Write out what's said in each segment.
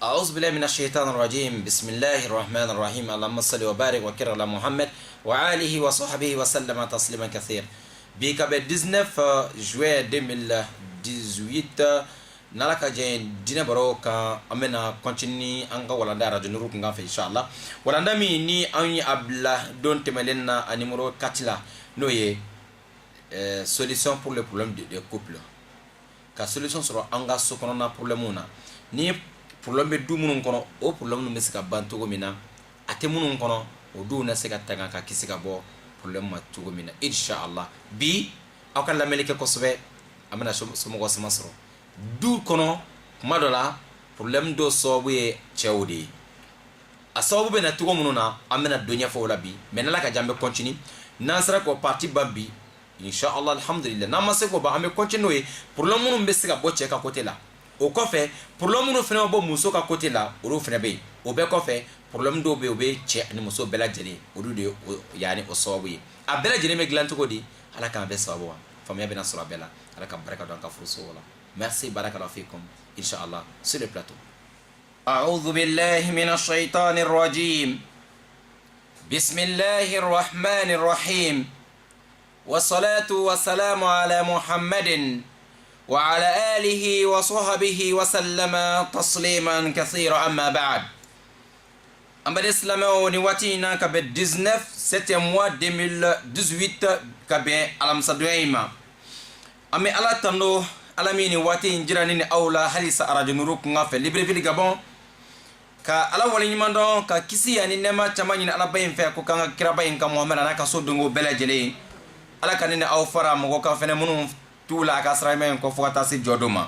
أعوذ بالله من الشيطان الرجيم بسم الله الرحمن الرحيم اللهم صل وبارك وكرم على محمد وآله وصحبه وسلم تسليما كثيرا بك ب 19 juillet 2018 nalaka jen dina baro ka amena continue anga walanda radio nuru nga fa inshallah walanda mi ni an abla don temelenna a numéro 4 la noye solution pour le problème de couple ka solution sur anga sokonona problème na ni problème du munun kono o problème no mesika bantugo mina ate munun kono o du na seka tanga ka kisika bo problème ma tugo mina inshallah bi akalla melike ko sobe amana somo go samasro du kono madola problème do sobuye chewdi asobu be na tugo mununa amana donya fo labi menala ka jambe continue nasra ko parti bambi inshallah alhamdulillah namase ko ba ame continue problème munun be sika bo cheka côté là o kɔfɛ problème no fɛnɛ bɔ muso ka côté la olu fɛnɛ be o bɛ kɔfɛ problème do be o be cɛ ani muso bɛɛ lajɛlen olu de yani o sababu ye a bɛɛ lajɛlen bɛ dilan cogo di ala k'an bɛɛ sababu wa faamuya bɛna sɔrɔ a bɛɛ la ala ka barika don an ka furuso la merci barakallahu fikum inshallah sur le plateau أعوذ بالله من الشيطان الرجيم بسم الله الرحمن الرحيم والصلاة والسلام على محمد وعلى آله وصحبه وسلم تسليما كثيرا أما بعد أما الإسلام ونواتينا كب 19 septembre 2018 كب ألم صدويما أما الله تندو ألمين واتين جرانين أولا حديث أراج نروك نغفل لبريفيل غابون ka ala wali nyimando ka kisi yani nema chamani ala bayin fe ko kan kira bayin ka muhammad anaka so dungo belajele ala kanene aw fara mo ko fene munum tula ka sraimen ko fota si joduma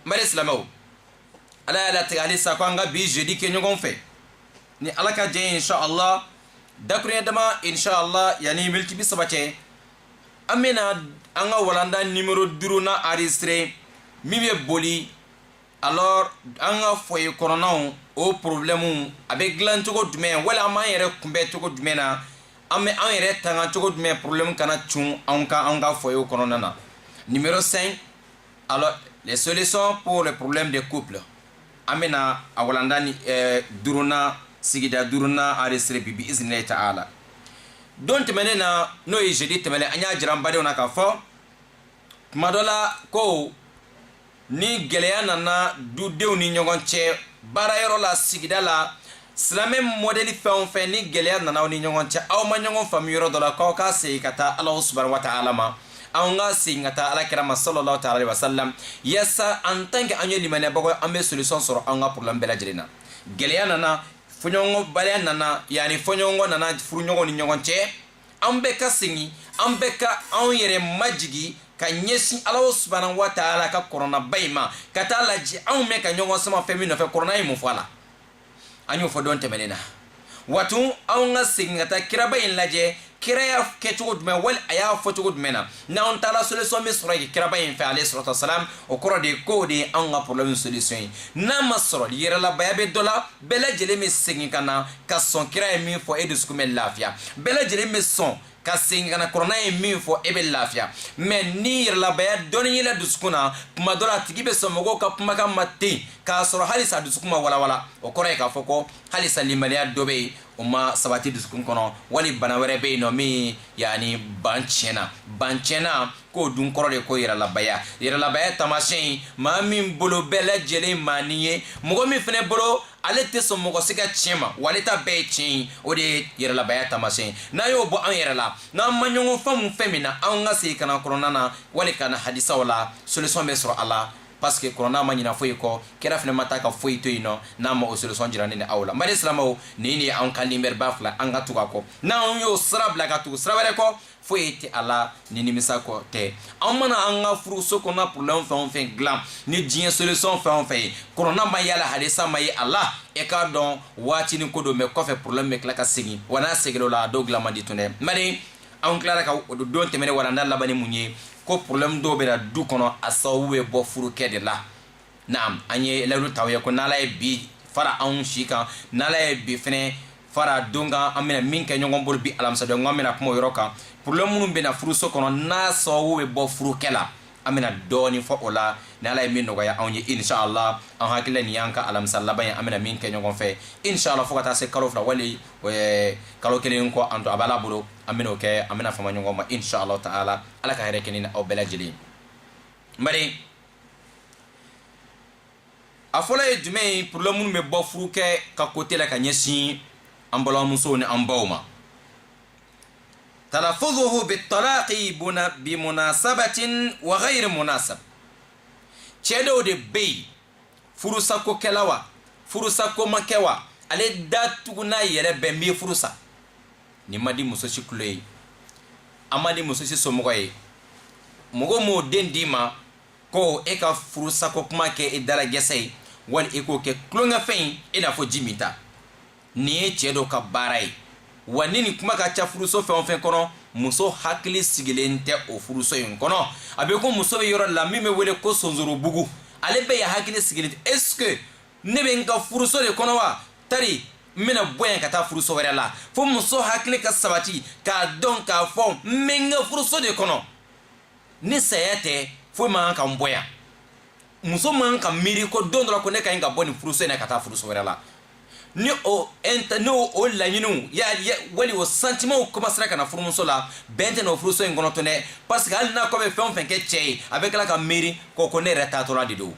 mari islamo ala ala tigali sa ko anga bi jeudi ke nyogon fe ni ala ka je inshallah dakure dama inshallah yani milki bi sabache amena anga walanda numéro duruna enregistré mibe boli alors anga foye corona o problème avec glan togo dumen wala ma yere kumbe togo dumena ame an yere tanga togo dumen problème kana tchun anga foye corona na numéro 5 alors les solutions pour le problème des couples amena awalanda ni duruna sigida duruna aresre bibi izni ta'ala don temenena no jeudi temele anya jirambade ona ka fo madola ko ni geleya nana du dew ni ɲɔgɔn cɛ baara yɔrɔ la sigida la silamɛ modèle fɛn o fɛn ni geleya nana ni ɲɔgɔn cɛ aw ma ɲɔgɔn faamu yɔrɔ dɔ la k'aw ka segin ka taa Alahu subhanahu wa ta'ala ma an ka segin ka taa alakira ma sallallahu ta'ala alaihi wa sallam yasa en tant que an ye limaniyabagaw an bɛ solution sɔrɔ an ka problème bɛɛ lajɛlen na geleya nana fɔɲɔgɔnbaliya nana yani fɔɲɔgɔnkɔ nana furuɲɔgɔn ni ɲɔgɔn cɛ an bɛɛ ka segin an bɛɛ ka anw yɛrɛ majigi ka ɲɛsin Alahu subhanahu wa ta'ala ka corona bayima ka taa laji anw mɛ ka ɲɔgɔn sama fɛn min nɔfɛ corona ye mun fɔ a la an y'o fɔ don tɛmɛnen na waatu anw ka segin ka taa kiraba in lajɛ kira y'a kɛ cogo jumɛn wali a y'a fɔ cogo jumɛn na n'anw taara solution min sɔrɔ yen kiraba in fɛ alayhi salatu wasalam o kɔrɔ de k'o de ye anw ka problème solution ye n'a ma sɔrɔ yɛrɛlabaya bɛ dɔ la bɛɛ lajɛlen bɛ segin ka na ka sɔn kira ye min fɔ e dusukun bɛ lafiya bɛɛ lajɛlen bɛ sɔn ka segin kana corona ye min fɔ e bɛ lafiya mais ni yɛrɛlabaya dɔɔni yela dusukun na kuma dɔ la a tigi bɛ sɔn mɔgɔw ka kumakan ma ten k'a sɔrɔ halisa dusukun ma walawala o kɔrɔ ye k'a fɔ ko halisa limaniya dɔ bɛ yen o ma sabati dusukun kɔnɔ wali bana wɛrɛ bɛ yen nɔ min yani ban tiɲɛna k'o dun kɔrɔ de ko yɛrɛlabaya tamasiyɛn maa min bolo bɛɛ lajɛlen maani ye mɔgɔ min fɛnɛ bolo ale tɛ sɔn mɔgɔ si ka tiɲɛ ma wa ale ta bɛɛ ye tiɲɛ ye o de ye yɛrɛlabaya tamasiyɛn n'a y'o bɔ an yɛrɛ la n'an ma ɲɔgɔn faamu fɛn min na an ka segin ka na kɔnɔna na wali ka na hadisaw la solution bɛ sɔrɔ a la parce que corona ma ɲina foyi kɔ kira fɛnɛ ma taa ka foyi to yen nɔ n'a ma o solution jira ne ni aw la mari silamɛw nin de an ka numéro ba fila an ka tugu a kɔ n'an y'o sira bila ka tugu sira wɛrɛ kɔ foyi tɛ a la ni nimisa kɔ tɛ an mana an ka furuso kɔnɔ problème fɛn o fɛn dilan ni diɲɛ solution fɛn o fɛn ye corona ma yala halisa ma ye a la e k'a dɔn waati ni ko don mais kɔfɛ problème bɛ tila ka segin wa n'a seginna o la a dɔw dilan man di tun dɛ mari an tilara ka o don tɛmɛnen walanda laban ni mun ye ko problème dɔw bɛ na du kɔnɔ a sababu bɛ bɔ furukɛ de la naam an ye layidu taw ye ko n'ala ye bi fara anw si kan n'ala ye bi fɛnɛ fara don kan an bɛna min kɛ ɲɔgɔn bolo bi alamisa don an bɛna kuma o yɔrɔ kan problème minnu bɛ na furuso kɔnɔ n'a sababu bɛ bɔ furukɛ la amena doni fo ola na ala min no ya onye inshallah an hakilla ni yanka alam sallaban amena min ke nyogon fe inshallah fo kata se kalo fra wali kalo kelen ko anto abala bulu amena ke amena fama nyogon ma inshallah taala ala ka here kenina o bela jili mari afola e jume problème mun me bo furu ke ka côté la ka nyesi ambalo muso ni ambawma تلفظه بالطلاق بمناسبة وغير مناسب تشدو دي بي فرصة كو كلاوا فرصة كو مكوا على داتونا يلا بمبي فرصة نما دي مسوشي كلوي اما دي مسوشي سومغوي مغو مو دين ديما كو ايكا فرصة كو كما كي ادالا جسي وال ايكو كي كلونغا فين انا فو جيميتا ني تشدو كباراي wanini kuma ka cha furuso fe on fe kono muso hakili sigilente o furuso yin kono abe ko muso be yoro la mi me wele ko sonzoro bugu ale be ya hakili sigilente est-ce que ne be nga furuso de kono wa tari mina boyen ka ta furuso wera la fo muso hakili ka sabati ka don ka fo menga furuso de kono ni sayate fo man ka mboya muso man ka miri ko don do la ko ne ka nga boni furuso ne ka ta furuso wera la ni o no o la nyinu ya wali o sentiment ko masra kana furumuso la bente no furuso ngono to ne parce que al na ko be fon fen ke chei avec la ka miri ko ko ne reta to la dido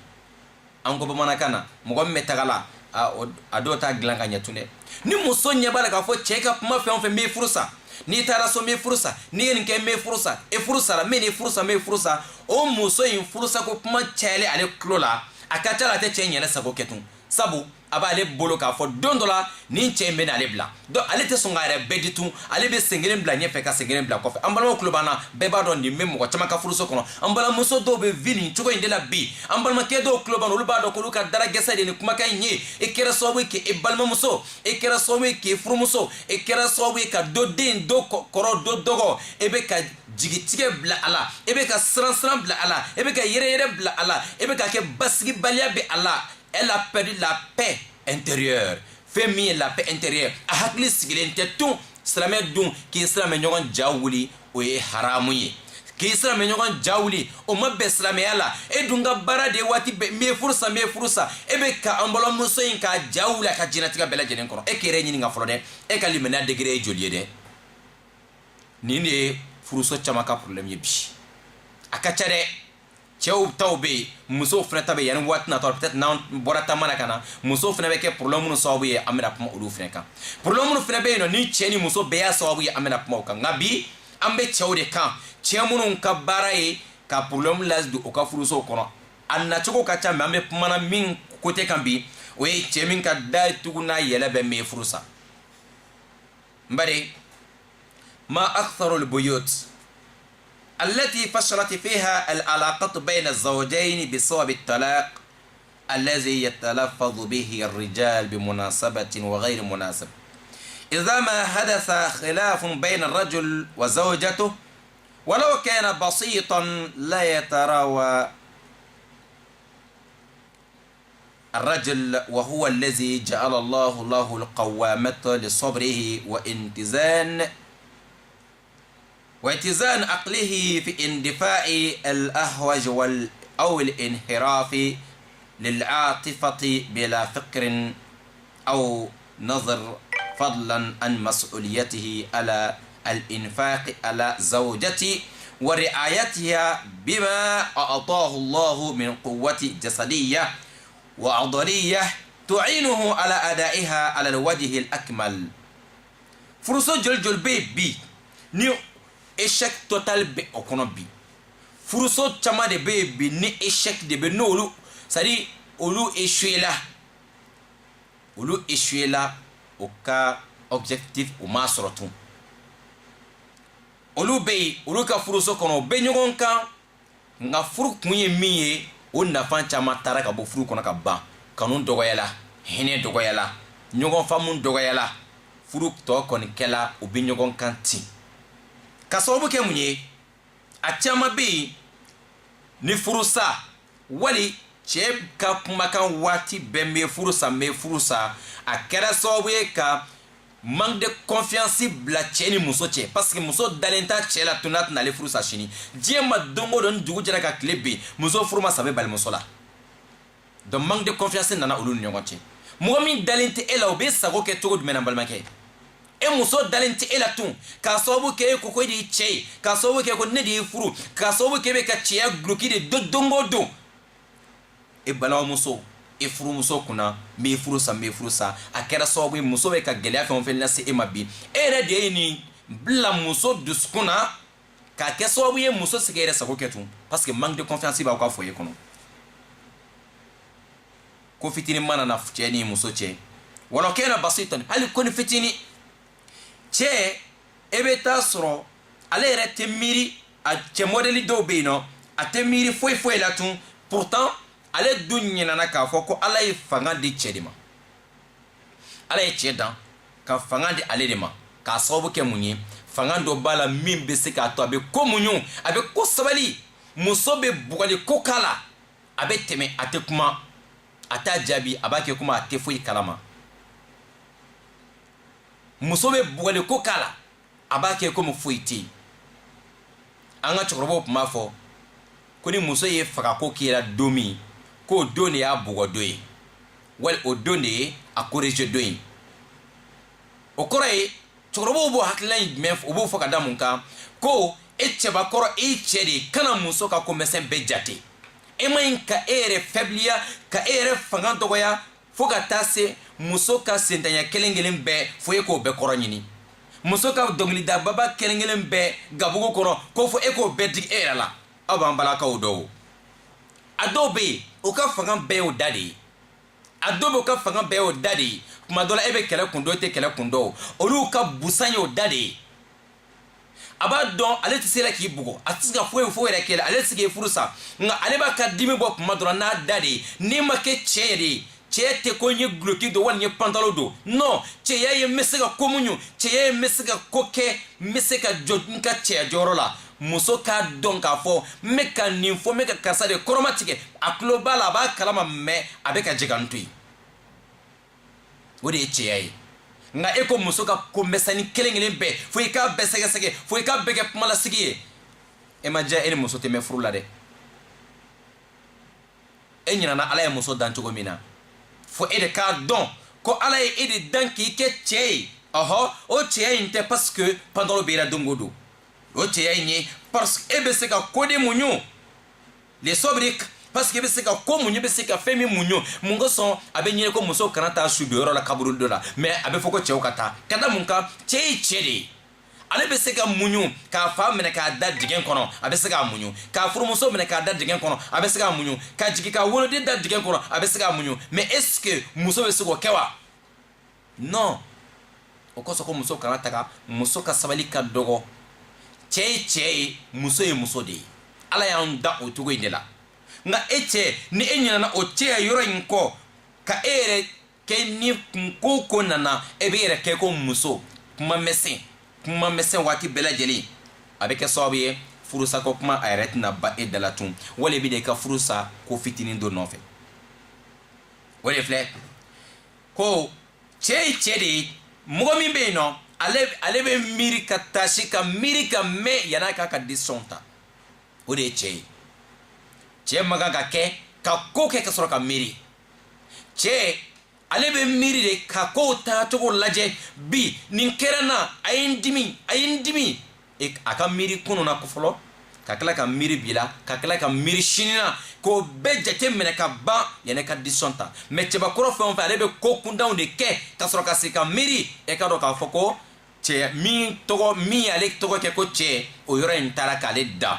an ko bamana kana mo go metagala a do ta glanga nyatune ni muso nya bala ka fo chei ka ma fon fen me furusa ni tara so me furusa ni en ke me furusa e furusa la me ni furusa me furusa o muso in furusa ko ma chele ale klola akata la te chenya na sabo ketun sabu aba ale bolo ka fo dondola ni chembe na ale bla do ale te songa re beditu ale be sengelen bla nyefe ka sengelen bla ko fe ambala ko bana be ba don ni memo ko chama ka furuso kono ambala muso do be vini chuko indela bi ambala ke do club an ulba do ko ka dara gesa de ni kuma kay nyi e kera so we ke e balma muso e kera so we ke furu muso e kera so we ka do din do koro do dogo e be ka jigitike bla ala e be ka sran bla ala e be ka yere bla ala e be ka ke basgi balia be ala. Elle a perdu la paix intérieure. Femi la paix intérieure. A hakli sigilente tout slamé dun ki slamé nyogon jawuli o ye haramu ye. Ki slamé nyogon jawuli o mabbe slamé ala e dunga bara de wati be me furusa e be ka ambolo muso yin ka jawula ka jinatika bela jenen kono e kere nyini nga flode e ka limena degré jolié de ni ne furuso chama ka problème ye bi akachare chew tawbe muso fna tabe yan watna to peut-être nan borata manakana muso fna be ke problème no sawu ye amena puma ulu fna kan problème no fna be no ni cheni muso be ya sawu ye amena puma kan ngabi ambe chew de kan chemunun ka baraye ka problème las du o ka furuso kono anna choko ka cha ambe puma na min kote kan bi o ye chemin ka dai tuguna yele be me furusa mbare ma aktharu al buyut التي فشلت فيها العلاقة بين الزوجين بسبب الطلاق الذي يتلفظ به الرجال بمناسبة وغير مناسب. إذا ما حدث خلاف بين الرجل وزوجته ولو كان بسيطا لا يتراوى الرجل وهو الذي جعل الله له القوامة لصبره واتزان عقله في اندفاع الأهوج أو الانحراف للعاطفة بلا فكر أو نظر فضلا عن مسؤوليته على الإنفاق على زوجته ورعايتها بما أعطاه الله من قوة جسدية وعضلية تعينه على أدائها على الوجه الأكمل. فرصة جل بي نيو échec total be okono bi furuso chama de be bi ni échec de be no olu sari olu échoué là au cas objectif o ma sorotu olu ka furuso kono be nyogon kan nga furu kunye miye o nafan chama tara ka bo furu kono ka ban kanun dogoyala hene dogoyala nyogon famun dogoyala furu to kon kela o be nyogon kan ti kasobu ke munye achama bi ni furusa wali che ka kumakan wati be me furusa akera sobu ka manque de confiance bila cɛ ni muso cɛ parce que muso dalen t'a cɛ la tun n'a tɛna ale furu sa sini diɲɛ ma don o don ni dugu jɛra ka tile bin muso furu ma saba balimuso la donc manque de confiance nana olu ni ɲɔgɔn cɛ mɔgɔ min dalen tɛ e la o bɛ sago kɛ cogo jumɛn na balimakɛ e muso dalen tɛ e la tun k'a sababu kɛ e ko ko e de ye cɛ ye k'a sababu kɛ ko ne de ye furu k'a sababu kɛ e bɛ ka cɛya guloki de don o don e balimamuso e furumuso kunna n bɛ furu sa n bɛ furu sa a kɛra sababu ye muso bɛ ka gɛlɛya fɛn o fɛn lase e ma bi e yɛrɛ de ye nin bila muso dusukun na k'a kɛ sababu ye muso se k'e yɛrɛ sago kɛ tun parce que manque de confiance b'aw ka foyer kɔnɔ ko fitinin mana na cɛ ni muso cɛ wala kɛ na basitan hali ko ni fitinin cɛ e bɛ taa sɔrɔ ale yɛrɛ tɛ miiri a cɛ modèle dɔw bɛ yen nɔ a tɛ miiri foyi foyi la tun pourtant ale dun ɲinana k'a fɔ ko ala ye fanga di cɛ de ma ala ye cɛ dan ka fanga di ale de ma k'a sababu kɛ mun ye fanga dɔ b'a la min bɛ se k'a to a bɛ ko muɲu a bɛ ko sabali muso bɛ bugali ko k'a la a bɛ tɛmɛ a tɛ kuma a t'a jaabi a b'a kɛ kuma a tɛ foyi kalama muso bɛ bugali ko k'a la a b'a kɛ komi foyi tɛ yen an ka cɛkɔrɔbaw tun b'a fɔ ko ni muso ye fagako kɛra don min k'o don de y'a bugɔ don ye wali o don de ye a corrigé don ye o kɔrɔ ye cɛkɔrɔbaw b'o hakilina in jumɛn o b'o fɔ ka da mun kan ko e cɛbakɔrɔ e cɛ de kana muso ka komɛsɛn bɛɛ jate e ma ɲi ka e yɛrɛ faibliya ka e yɛrɛ fanga dɔgɔya fo ka taa se muso ka sentanya kelen kelen bɛɛ fo e k'o bɛɛ kɔrɔ ɲini muso ka dɔnkilidababa kelen kelen bɛɛ gabugu kɔnɔ ko fo e k'o bɛɛ digi e yɛrɛ la aw b'an balakaw dɔw a dɔw bɛ yen o ka fanga bɛɛ y'o da de ye a dɔw bɛ o ka fanga bɛɛ y'o da de ye tuma dɔ la e bɛ kɛlɛ kun dɔ e tɛ kɛlɛ kun dɔ olu ka busan y'o da de ye a b'a dɔn ale tɛ se la k'i bugɔ a tɛ se ka foyi foyi yɛrɛ kɛ la ale tɛ se k'i furu sa nka ale b'a ka dimi bɔ tuma dɔ la n'a da de ye n'i ma kɛ cɛ yɛrɛ ye cɛ tɛ ko n ye guloki don wali n ye pantalon don non cɛya ye n bɛ se ka ko muɲu cɛya ye n bɛ se ka ko kɛ n bɛ se ka jɔ n ka cɛya jɔyɔrɔ la muso k'a dɔn k'a fɔ n bɛ ka nin fɔ n bɛ ka karisa de kɔrɔma tigɛ a tulo b'a la a b'a kalama mɛ a bɛ ka jɛgɛ n to yen o de ye cɛya ye nka e ko muso ka ko mɛsɛnni kelen kelen bɛɛ fo i k'a bɛɛ sɛgɛsɛgɛ fo i k'a bɛɛ kɛ kumalasigi ye e ma diya e ni muso tɛ mɛn furu la dɛ e ɲinana ala ye muso dan cogo min na fo e de k'a dɔn ko ala ye e de dan k'i kɛ cɛ ye ɔhɔ o cɛya in tɛ parce que pantalon b'e la don o don o cɛya in ye parce que e bɛ se ka ko de muɲu le sobrik parce que e bɛ se ka ko muɲu e bɛ se ka fɛn min muɲu mun kosɔn a bɛ ɲini ko muso kana taa su don yɔrɔ la kaburu dɔ la mais a bɛ fɔ ko cɛw ka taa ka da mun kan cɛ ye cɛ de ye ale bɛ se ka muɲu k'a fa minɛ k'a da dingɛ kɔnɔ a bɛ se k'a muɲu k'a furumuso minɛ k'a da dingɛ kɔnɔ a bɛ se k'a muɲu ka jigin k'a woloden da dingɛ kɔnɔ a bɛ se k'a muɲu mais est ce que muso bɛ se k'o kɛ wa non o kosɔn ko muso kana taga muso ka sabali ka dɔgɔ cɛ ye cɛ ye muso ye muso de ye ala y'an da o cogo in de la nka e cɛ ni e ɲinana o cɛya yɔrɔ in kɔ ka e yɛrɛ kɛ ni kunko ko nana e bɛ yɛrɛ kɛ ko muso kuma mɛsɛn waati bɛɛ lajɛlen a bɛ kɛ sababu ye furusa ko kuma a yɛrɛ tɛna ba e da la tun wali i bɛ i ka furusa ko fitinin dɔ nɔfɛ o de filɛ ko cɛ ye cɛ de ye mɔgɔ min bɛ yen nɔ ale bɛ miiri ka taasi ka miiri ka mɛn yan'a k'a ka décision ta o de ye cɛ ye cɛ ma kan ka kɛ ka ko kɛ ka sɔrɔ ka miiri cɛ ale bɛ miiri de ka kow taacogo lajɛ bi nin kɛra n na a ye n dimi a ka miiri kunun na fɔlɔ ka tila ka miiri bi la ka tila ka miiri sini na k'o bɛɛ jate minɛ ka ban yanni ka décision ta mais cɛbakɔrɔ fɛn o fɛn ale bɛ ko kuntanw de kɛ ka sɔrɔ ka se ka miiri e ka dɔn k'a fɔ ko cɛ min y'ale tɔgɔ kɛ ko cɛ o yɔrɔ in taara k'ale dan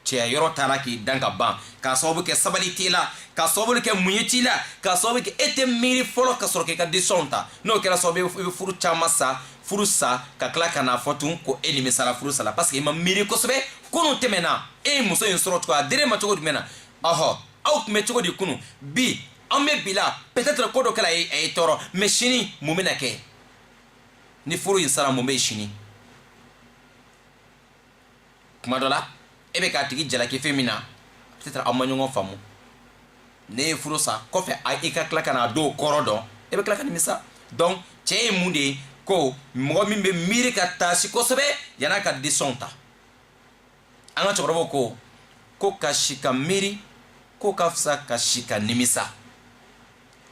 cɛya yɔrɔ taara k'i dan ka ban k'a sababu kɛ sabali t'i la k'a sababu kɛ muɲu t'i la k'a sababu kɛ e tɛ miiri fɔlɔ ka sɔrɔ k'i ka décision ta n'o kɛra sababu ye i bɛ furu caman sa furu sa ka tila ka n'a fɔ tun ko e nimisala furu sa la parce que i ma miiri kosɛbɛ kunun tɛmɛna e ye muso in sɔrɔ cogo a dir'e ma cogo jumɛn na ɔhɔ aw tun bɛ cogo di kunun bi an bɛ bi la peut-être ko dɔ kɛra a ye tɔɔrɔ mais sini mun bɛna kɛ ni furu in sara mun bɛ yen sini kuma dɔ la e bɛ k'a tigi jalaki fɛn min na peut-être aw ma ɲɔgɔn faamu ne ye furu sa kɔfɛ i ka tila ka n'a dɔw kɔrɔ dɔn e bɛ tila ka nimisa donc cɛ ye mun de ye ko mɔgɔ min bɛ miiri ka taasi kosɛbɛ yan'a ka disɔn ta an ka cɛkɔrɔbaw ko ka si ka miiri ko ka fisa ka si ka nimisa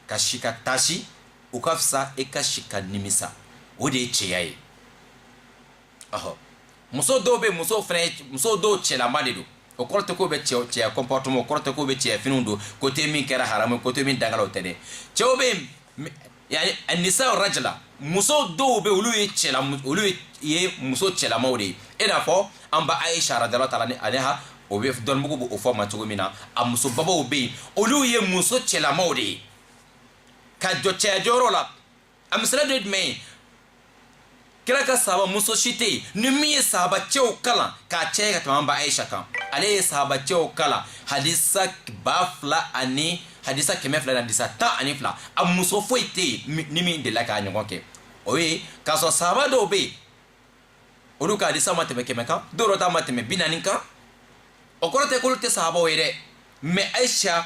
ka si ka taasi o ka fisa e ka si ka nimisa o de ye cɛya ye ɔhɔ muso dɔw bɛ muso dɔw cɛlama de don o kɔrɔ tɛ ko bɛ cɛya comportement o kɔrɔ tɛ ko bɛ cɛya finiw don côté min kɛra haramu côté min dangala o tɛ dɛ cɛw bɛ yani nisa rajala muso dɔw bɛ olu ye muso cɛlamaw de ye e n'a fɔ an ba Aisha radiyallahu ta'ala anha o bɛ dɔnnibugu b'o fɔ ma cogo min na a musobabaw bɛ yen olu ye muso cɛlamaw de ye ka jɔ cɛya jɔyɔrɔ la a misaliya dɔ ye jumɛn ye kira ka sahaba muso si tɛ yen ni min ye sahaba cɛw kalan k'a cɛ ka tɛmɛ an ba Aisha kan ale ye sahaba cɛw kalan hadisa 2000 ani hadisa 200 ni hadisa 12 a muso foyi tɛ yen ni min delila k'a ɲɔgɔn kɛ o ye k'a sɔrɔ sahaba dɔw bɛ yen olu ka hadisa ma tɛmɛ 100 kan dɔw ta ma tɛmɛ 40 kan o kɔrɔ tɛ k'olu tɛ sahabaw ye dɛ mais Aisha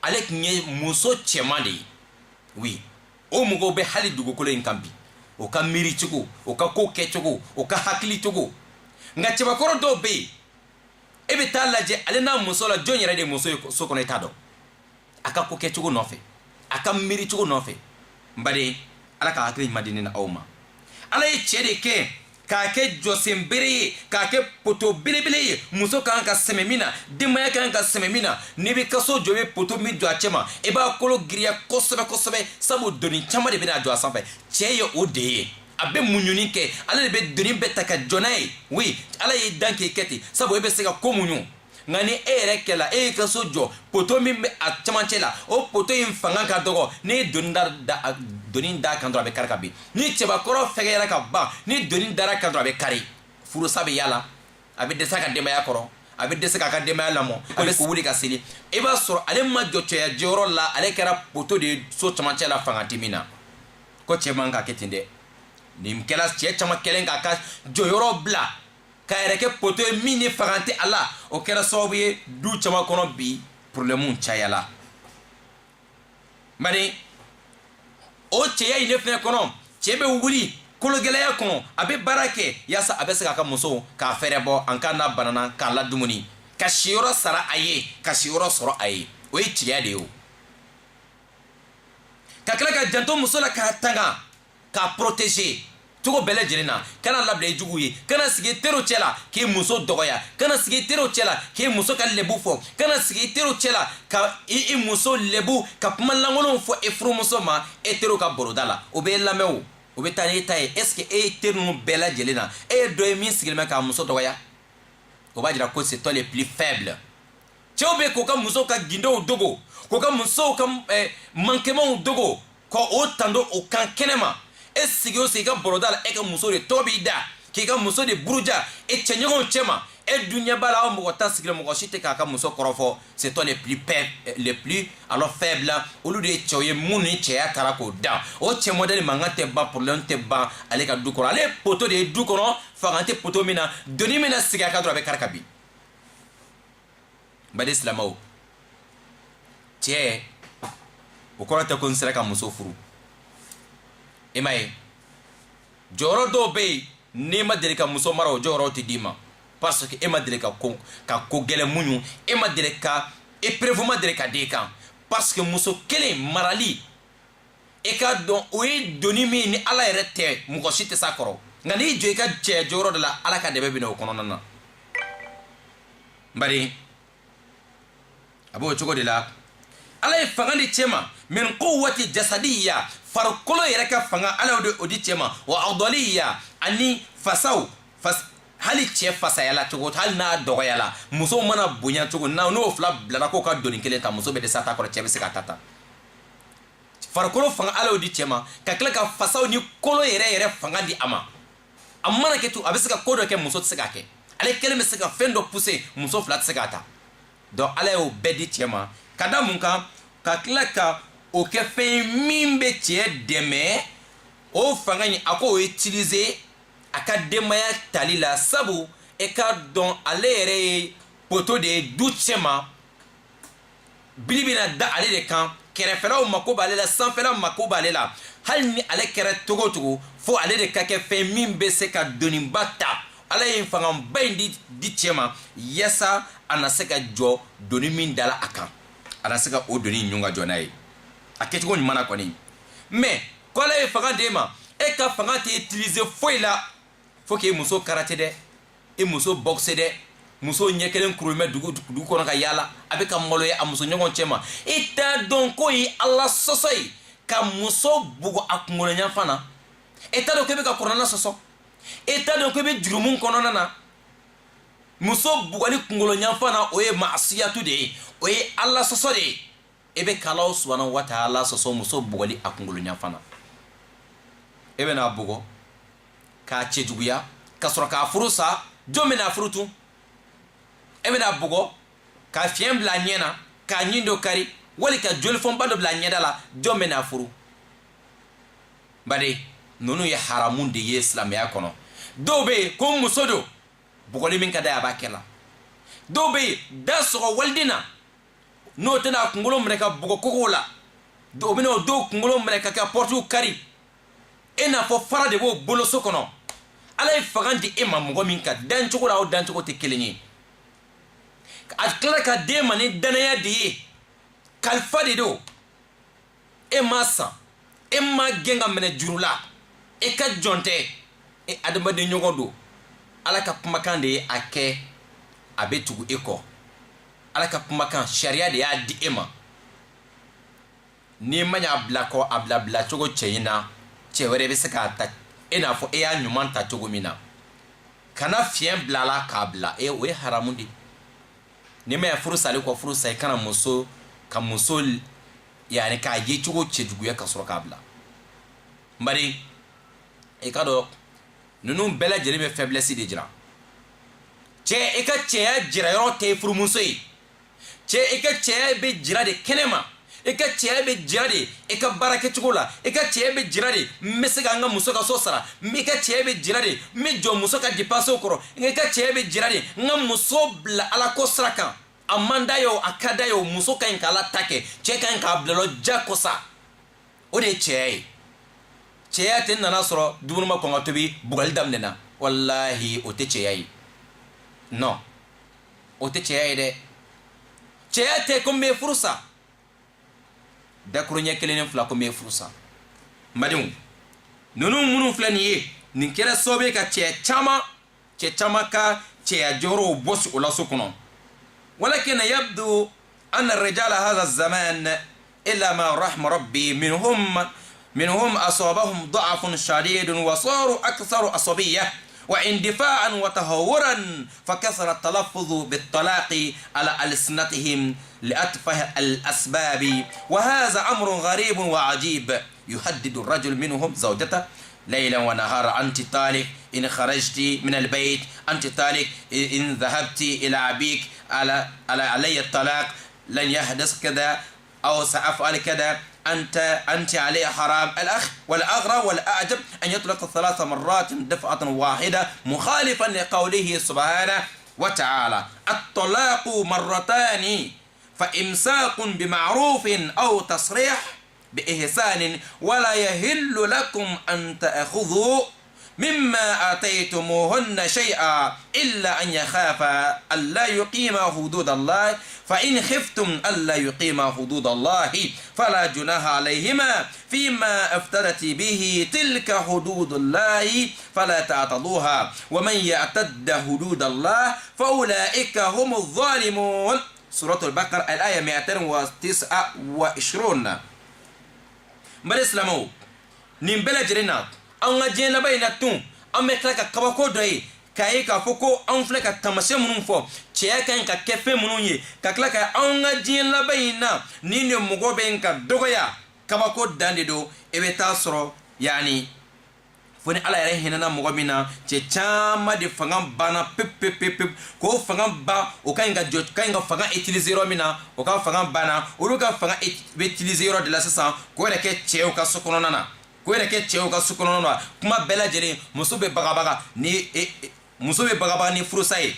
ale tun ye muso cɛman de ye oui o mɔgɔw bɛ hali dugukolo in kan bi o ka miiri cogo o ka ko kɛ cogo o ka hakili cogo nka cɛbakɔrɔ dɔw bɛ yen e bɛ taa lajɛ ale n'a muso la jɔn yɛrɛ de muso ye so kɔnɔ i t'a dɔn a ka ko kɛ cogo nɔfɛ a ka miiri cogo nɔfɛ n baden ala ka hakili ɲuman di ne na aw ma ala ye cɛ de kɛ k'a kɛ jɔsen bere ye k'a kɛ poto belebele ye muso kan ka sɛmɛ min na denbaya kan ka sɛmɛ min na n'i bɛ kaso jɔ i bɛ poto min jɔ a cɛ ma i b'a kolo giriya kosɛbɛ kosɛbɛ sabu doni caman de bɛna jɔ a sanfɛ cɛ ye o de ye a bɛ muɲuni kɛ ale de bɛ doni bɛɛ ta ka jɔ n'a ye oui ala y'i dan k'i kɛ ten sabu e bɛ se ka ko muɲu nka ni e yɛrɛ kɛla e y'i ka so jɔ poto min bɛ a camancɛ la o poto in fanga ka dɔgɔ n'i ye doni da kan dɔrɔn a bɛ kari ka bin ni cɛbakɔrɔ fɛgɛyara ka ban ni doni dara kan dɔrɔn a bɛ kari furusa bɛ yala a bɛ dɛsɛ a ka denbaya kɔrɔ a bɛ dɛsɛ k'a ka denbaya lamɔ a bɛ wuli ka seli i b'a sɔrɔ ale ma jɔ cɛya jɔyɔrɔ la ale kɛra poto de ye so camancɛ la fanga tɛ min na ko cɛ man ka kɛ ten dɛ nin kɛla cɛ caman kɛlen k'a ka jɔyɔrɔ bila ka yɛrɛ kɛ poto ye min ni fanga tɛ a la o kɛra sababu ye du caman kɔnɔ bi problème cayala bari o cɛya in ne fɛnɛ kɔnɔ cɛ bɛ wuli kologɛlɛya kɔnɔ a bɛ baara kɛ yaasa a bɛ se k'a ka muso k'a fɛrɛ bɔ an ka n'a banana k'a ladumuni ka siyɔrɔ sara a ye ka siyɔrɔ sɔrɔ a ye o ye cɛya de ye o ka tila ka janto muso la k'a tanga k'a protéger cogo bɛɛ lajɛlen na kana labila i jugu ye kana sigi teriw cɛ la k'i muso dɔgɔya kana sigi teriw cɛ la k'i muso ka lebu fɔ kana sigi teriw cɛ la ka i muso lebu ka kuma lankolonw fɔ i furumuso ma e teriw ka baroda la o bɛ lamɛn o bɛ taa ni e ta ye est ce que e ye teri ninnu bɛɛ lajɛlen na e ye dɔ ye min sigilen bɛ k'a muso dɔgɔya o b'a jira ko c'est toi les plus faibles cɛw bɛ k'u ka musow ka gindow dogo k'u ka musow ka manquements dogo k'o tando o kan kɛnɛma e sigi o sigi ka baroda la e ka muso de tɔ b'i da k'i ka muso de buruja e cɛɲɔgɔnw cɛ ma e dun ɲɛ b'a la aw mɔgɔ ta sigilen mɔgɔ si tɛ k'a ka muso kɔrɔfɔ c'est toi les plus alors faibles olu de ye cɛw ye mun ni cɛya taara k'o dan o cɛ modèle mankan tɛ ban problème tɛ ban ale ka du kɔnɔ ale ye poto de ye du kɔnɔ fanga tɛ poto min na doni min na sigi a kan dɔrɔn a bɛ kari ka bin n baden silamɛw cɛ o kɔrɔ tɛ ko n sera ka muso furu i m'a ye jɔyɔrɔ dɔw bɛ yen n'i ma deli ka muso mara o jɔyɔrɔ tɛ d'i ma parce que e ma deli ka ko gɛlɛn muɲu e ma deli ka épreuve ma deli ka d'e kan parce que muso kelen marali e ka dɔn o ye doni min ni ala yɛrɛ tɛ mɔgɔ si tɛ s'a kɔrɔ nka n'i jɔ i ka cɛya jɔyɔrɔ de la ala ka dɛmɛ bɛ na o kɔnɔna na bari a b'o cogo de la ala ye fanga di cɛ ma min quwwati jasadiyya farikolo yɛrɛ ka fanga ala o di cɛ ma wa adaliyya ani fasaw hali cɛ fasayala cogo hali n'a dɔgɔyala muso mana bonya cogo n'o fila bilara k'o ka doni kelen ta muso bɛ dɛsɛ a ta kɔrɔ cɛ bɛ se ka ta farikolo fanga ala o di cɛ ma ka tila ka fasaw ni kolo yɛrɛ fanga di a ma a mana kɛ to a bɛ se ka ko dɔ kɛ muso tɛ se k'a kɛ ale kelen bɛ se ka fɛn dɔ pousser muso fila tɛ se k'a ta donc ala y'o bɛɛ di cɛ ma ka da mun kan ka tila ka o kɛ fɛn min bɛ cɛ dɛmɛ o fanga in a k'o utiliser a ka denbaya tali la sabu e ka dɔn ale yɛrɛ ye poto de ye du cɛ ma bili bɛna da ale de kan kɛrɛfɛlaw mako b'ale la sanfɛlaw mako b'ale la hali ni ale kɛra togo o togo fo ale de ka kɛ fɛn min bɛ se ka doniba ta ala ye fangaba in di cɛ ma yaasa a na se ka jɔ doni min dala a kan a na se ka o doni ɲun ka jɔ n'a ye a kɛcogo ɲuman na kɔni mais ko ala ye fanga d'e ma e ka fanga tɛ utiliser foyi la fo k'e muso karate dɛ e muso boxe dɛ muso ɲɛ kelen kurumɛ dugu kɔnɔ ka yaala a bɛ ka malo ye a muso ɲɔgɔn cɛ ma i t'a dɔn ko ye ala sɔsɔ ye ka muso bugu a kunkolo ɲafan na e t'a dɔn ko e bɛ ka kɔrɔna sɔsɔ e t'a dɔn ko e bɛ jurumu kɔnɔna na muso bugali kunkolo ɲafan na o ye maasiyatu de ye o ye ala sɔsɔ de ye e bɛ k'Ala subhanahu wa ta'ala sɔsɔ muso bugali a kunkolo ɲafan na e bɛ n'a bugɔ k'a cɛjuguya ka sɔrɔ k'a furu sa jɔn bɛ n'a furu tun e bɛ n'a bugɔ ka fiɲɛ bila a ɲɛ na k'a ɲin dɔ kari wali ka jolifɔnba dɔ bila a ɲɛda la jɔn bɛ n'a furu bari ninnu ye haramu de ye silamɛya kɔnɔ dɔw bɛ yen ko muso don bugɔli min ka d'a ye a b'a kɛ la dɔw bɛ yen da sɔgɔ waliden na n'o tɛna a kunkolo minɛ ka bugɔ kogow la o bɛna o dɔw kunkolo minɛ ka kɛ pɔrɔtiw kari e n'a fɔ fara de b'o bolo so kɔnɔ ala ye fanga di e ma mɔgɔ min ka dancogo la o dancogo tɛ kelen ye a tila ka d'e ma ni danaya de ye kalifa de don e ma san e ma gɛn ka minɛ juru la e ka jɔn tɛ e adamaden ɲɔgɔn don ala ka kumakan de ye a kɛ a bɛ tugu e kɔ ala ka kumakan sariya de y'a di e ma n'i ma ɲa bila kɔ a bila cogo cɛ in na cɛ wɛrɛ bɛ se k'a ta e n'a fɔ e y'a ɲuman ta cogo min na kana fiɲɛ bila a la k'a bila o ye haramu de n'i ma ɲa furu sali kɔ furu sa i kana ka muso yani k'a ye cogo cɛjuguya ka sɔrɔ k'a bila bari i ka dɔn ninnu bɛɛ lajɛlen bɛ faiblesse de jira cɛ i ka cɛya jira yɔrɔ tɛ furumuso ye cɛ i ka cɛya bɛ jira de kɛnɛma i ka cɛya bɛ jira de i ka baara kɛcogo la i ka cɛya bɛ jira de n bɛ se ka n ka muso ka so sara i ka cɛya bɛ jira de n bɛ jɔ muso ka dépenses kɔrɔ i ka cɛya bɛ jira de n ka muso bila ala ko sira kan a man d'a ye o a ka d'a ye o muso ka ɲi k'ala ta kɛ cɛ ka ɲi k'a bila lɔ jakosa o de ye cɛya ye cɛya tɛ nana sɔrɔ dumuni ma kɔn ka tobi bugali daminɛna walahi o tɛ cɛya ye non o tɛ cɛya ye dɛ cɛya tɛ ko n bɛ furu sa dakuru ɲɛ kelen ni fila ko n bɛ furu sa n badenw ninnu minnu filɛ nin ye nin kɛra sababu ye ka cɛ caman ka cɛya jɔyɔrɔw bɔ o la so kɔnɔ ولكن يبدو أن الرجال هذا الزمان إلا ما رحم ربي منهم أصابهم ضعف شديد وصاروا أكثر عصبية واندفاعا وتهورا فكثر التلفظ بالطلاق على ألسنتهم لأتفه الأسباب وهذا أمر غريب وعجيب يهدد الرجل منهم زوجته ليلا ونهارا أنت طالق إن خرجت من البيت أنت طالق إن ذهبت إلى أبيك علي الطلاق لن يحدث كذا أو سأفعل كذا أنت عليه حرام الأخ والأغرى والأعجب أن يطلق 3 مرات دفعة واحدة مخالفا لقوله سبحانه وتعالى الطلاق مرتان فإمساك بمعروف أو تصريح بإحسان ولا يهل لكم أن تأخذوا مما آتيتموهن شيئا إلا أن يخافا ألا يقيما حدود الله فإن خفتم ألا يقيما حدود الله فلا جناح عليهما فيما افتدت به تلك حدود الله فلا تعتدوها ومن يعتد حدود الله فأولئك هم الظالمون سورة البقرة الآية 229 mbale islamo nin bɛɛ lajɛlen na an ka diɲɛ laban in na tun an bɛ tila ka kabako dɔ ye k'a ye k'a fɔ ko an filɛ ka taamasiyɛn minnu fɔ cɛya ka ɲi ka kɛ fɛn minnu ye ka tila ka an ka diɲɛ laban in na ni de mɔgɔ bɛ ka dɔgɔya kabako dan de don i bɛ taa sɔrɔ yani fo ni ala yɛrɛ hinɛna mɔgɔ min na cɛ caman de fanga banna pewu k'o fanga ban o ka ɲi ka fanga utiliser yɔrɔ min na o ka fanga banna olu ka fanga bɛ utiliser yɔrɔ de la sisan k'o yɛrɛ kɛ cɛw ka so kɔnɔna na kuma bɛɛ lajɛlen muso bɛ bagabaga ni furusa ye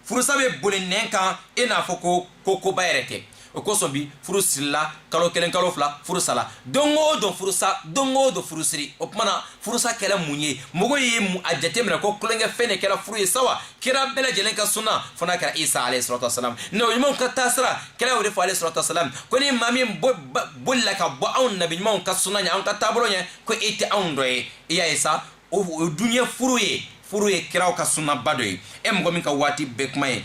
furusa bɛ boli nɛn kan e n'a fɔ ko koba yɛrɛ tɛ o ko son bi furu sirila kalo kelen kalo fila furu sala dongo don furusa dongo do furu siri o kuma na furusa kɛla mun ye mɔgɔ ye a jateminɛ ko kulonkɛ fɛn de kɛra furu ye sawa kira bɛɛ lajɛlen ka sunna fana kɛra isa alayhi salatu wasalam nabi ɲumanw ka taasira kɛra o de fɔ alayhi salatu wasalam ko ni maa min bolila ka bɔ anw nabi ɲumanw ka sunna ɲɛ anw ka taabolo ɲɛ ko e tɛ anw dɔ ye i y'a ye sa o dunuya furu ye kiraw ka sunnaba dɔ ye e mɔgɔ min ka waati bɛɛ kuma ye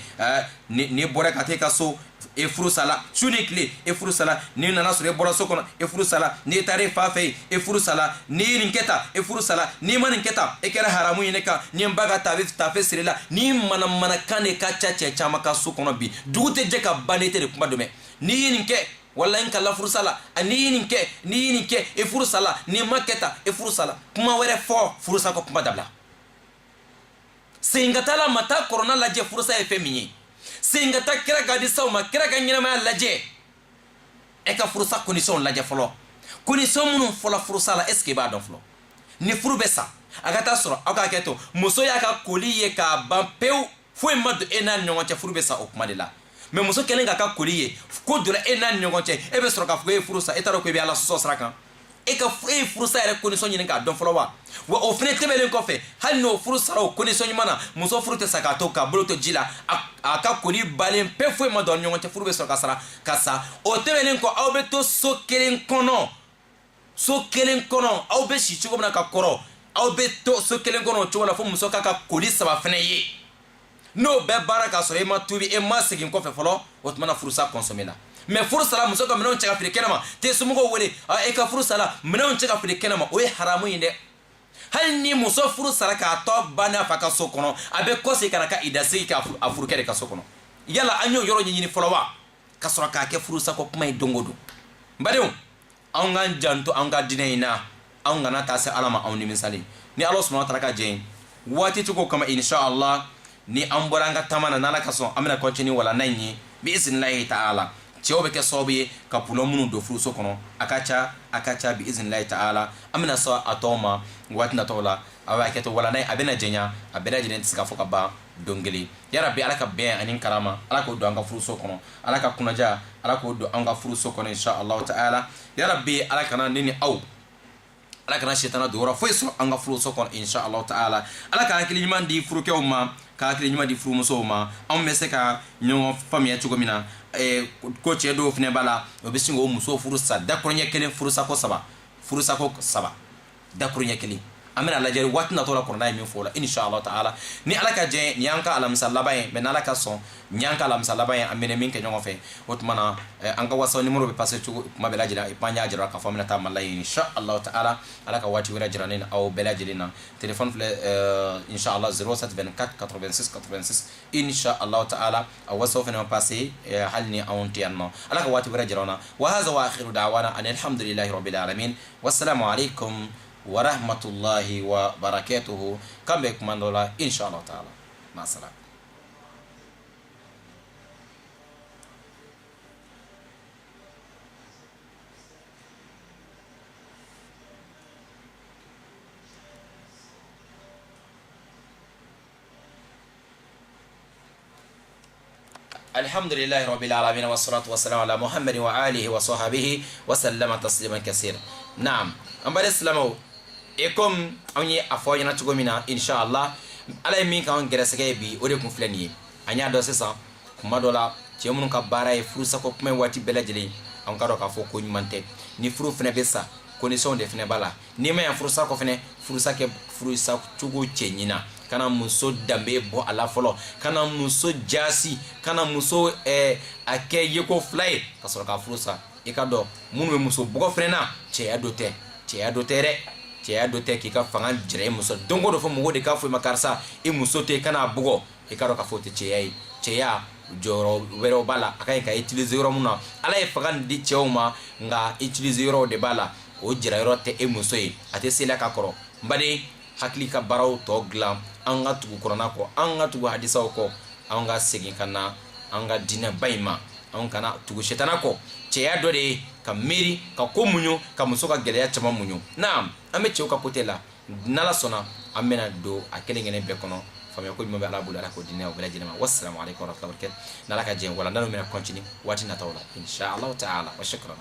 ni bɔra ka taa i ka so e furu sala su ni tile e furu sala ni nana sɔrɔ e bɔra so kɔnɔ e furu sala ni taara e fa fɛ yen e furu sala ni ye nin kɛ tan e furu sala ni ma nin kɛ tan e kɛra haramu ye ne kan ni n ba ka taafe siri la ni manamanakan de ka ca cɛ caman ka so kɔnɔ bi dugu tɛ jɛ ka ban ne tɛ de kuma dɔn mɛ n'i ye nin kɛ wala in kala furu sala ni ye nin kɛ e furu sala ni ma kɛ tan e furu sala kuma wɛrɛ fɔ furusa ko kuma dabila sen ka taa la ma taa kɔrɔna lajɛ furusa ye fɛn min ye sen ka taa kira ka di saw ma kira ka ɲɛnamaya lajɛ e ka furusa condition lajɛ fɔlɔ condition minnu fɔla furusa la est ce que i b'a dɔn fɔlɔ ni furu bɛ sa a ka taa sɔrɔ aw k'a kɛ to muso y'a ka koli ye k'a ban pewu foyi ma don e n'a ni ɲɔgɔn cɛ furu bɛ sa o kuma de la mɛ muso kɛlen k'a ka koli ye ko donna e n'a ni ɲɔgɔn cɛ e bɛ sɔrɔ k'a fɔ ko e ye furu sa e t'a dɔn ko i bɛ ala sɔsɔ sira kan e ye furusa yɛrɛ condition ɲini k'a dɔn fɔlɔ wa o fɛnɛ tɛmɛlen kɔfɛ hali n'o furu sara o condition ɲuman na muso furu tɛ sa k'a to k'a bolo to ji la a ka koli balen pe foyi ma don ɲɔgɔn cɛ furu bɛ sɔrɔ ka sa o tɛmɛlen kɔ aw bɛ to so kelen kɔnɔ aw bɛ si cogo min na ka kɔrɔ aw bɛ to so kelen kɔnɔ o cogo la fo muso k'a ka koli saba fɛnɛ ye n'o bɛɛ baara k'a sɔrɔ e ma tubi e ma segin kɔfɛ fɔlɔ o tuma na furusa consommé la mais furu sala muso ka minɛnw cɛ ka fili kɛnɛma te somɔgɔw wele e ka furu sala minɛnw cɛ ka fili kɛnɛma o ye haramu ye dɛ hali ni muso furu sara k'a tɔ bannen a fa ka so kɔnɔ a bɛ kɔsegin ka na ka idasigi k'a furukɛ de ka so kɔnɔ yala an y'o yɔrɔ ɲɛɲini fɔlɔ wa ka sɔrɔ k'a kɛ furusa ko kuma ye don o don n badenw anw k'an janto an ka diinɛ in na anw kana taa se ala ma anw nimisali ni ala subahana taala ka jɛ ye waati cogo kama inshallah ni an bɔra an ka taama na n'ala ka sɔn an bɛna continue walanda in ye bi iznillahi ta'ala cɛw bɛ kɛ sababu ye ka pulɔ minnu don furuso kɔnɔ a ka ca bi iznillahi ta'ala an bɛna sɔn a tɔw ma waati natɔw la a b'a kɛ to walanda in a bɛna jɛnya a bɛɛ lajɛlen tɛ se ka fɔ ka ban don kelen yarabi ala ka bɛn ani karama ala k'o don an ka furuso kɔnɔ ala ka kunnadiya ala k'o don an ka furuso kɔnɔ inshallah ta'ala yarabi ala kana ne ni aw ala kana sitana don yɔrɔ foyi sɔrɔ an ka furuso kɔnɔ inshallah ta'ala ala ka hakili ɲuman di furukɛw ma ka hakili ɲuman di furumusow ma anw bɛ se ka ɲɔgɔn faamuya cogo min na ko cɛ dɔw fɛnɛ b'a la o bɛ sin k'o muso furu sa dakɔrɔɲɛ kelen furusako saba dakɔrɔɲɛ kelen an bɛna lajɛ waati natɔ la kɔrɔna ye min fɔ o la inshallah ta'ala ni ala ka jɛ nin y'an ka alamisa laban ye mɛ n'ala ka sɔn nin y'an ka alamisa laban ye an bɛna min kɛ ɲɔgɔn fɛ o tuma na an ka whatsapp numéro bɛ passer cogo kuma bɛɛ lajɛlen i pan y'a jira k'a fɔ an bɛna taa mali la yen inshallah ta'ala ala ka waati wɛrɛ jira ne ni aw bɛɛ lajɛlen na téléphone filɛ inshallah 0724 86 86 inshallah ta'ala a whatsapp fɛnɛ ma passer hali ni anw tɛ yan nɔ ala ka waati wɛrɛ jira an na wa hadha wa akhiru da'wana ani alhamdulillahi rabbil alamin wassalamu alaikum ورحمة الله وبركاته كم بكم الله إن شاء الله تعالى مع السلامة الحمد لله رب العالمين والصلاة والسلام على محمد وآله وصحبه وسلم تسليما كثيرا نعم أما الإسلام comme an ye a fɔ ɲɛna cogo min na inshallah ala ye min k'an gɛrɛsɛgɛ bi o de kun filɛ nin ye an y'a dɔn sisan kuma dɔ la cɛ minnu ka baara ye furusako kuma ye waati bɛɛ lajɛlen an ka dɔn k'a fɔ ko ɲuman tɛ ni furu fɛnɛ bɛ sa condition de fɛnɛ b'a la n'i ma yan furusa kɔ fɛnɛ furusa kɛ furusa cogo cɛ ɲina kana muso danbe bɔ a la fɔlɔ kana muso jasi kana muso a kɛ yeko fila ye ka sɔrɔ ka furusa i ka dɔn minnu bɛ muso bɔgɔ fɛnɛ na cɛya dɔ tɛ dɛ cɛya dɔ tɛ k'i ka fanga jira i muso don o don fɔ mɔgɔw de k'a fɔ i ma karisa i muso tɛ i kana bugɔ i ka dɔn k'a fɔ o tɛ cɛya ye cɛya jɔyɔrɔ wɛrɛw b'a la a ka ɲi ka utiliser yɔrɔ mun na ala ye fanga di cɛw ma nka utiliser yɔrɔw de b'a la o jira yɔrɔ tɛ e muso ye a tɛ sela ka kɔrɔ n baden hakili ka baaraw tɔ dilan an ka tugu kuranna kɔ an ka tugu hadisaw kɔ an ka segin ka na an ka diinɛ ba in ma an kana tugu sitana kɔ cɛya dɔ de ye ka miiri ka ko muɲu ka muso ka gɛlɛya caman muɲu naam an bɛ cɛw ka côté la n'ala sɔnna an bɛna don a kelen kelen bɛɛ kɔnɔ faamuya ko ɲuman bɛ ala bolo ala k'o di ne o bɛɛ lajɛlen ma wassalamu alaikum warahmatullahi wabarakatuh n'ala ka jɛ wala n'alu bɛna continue waati nataw la inshallah taala wa shukran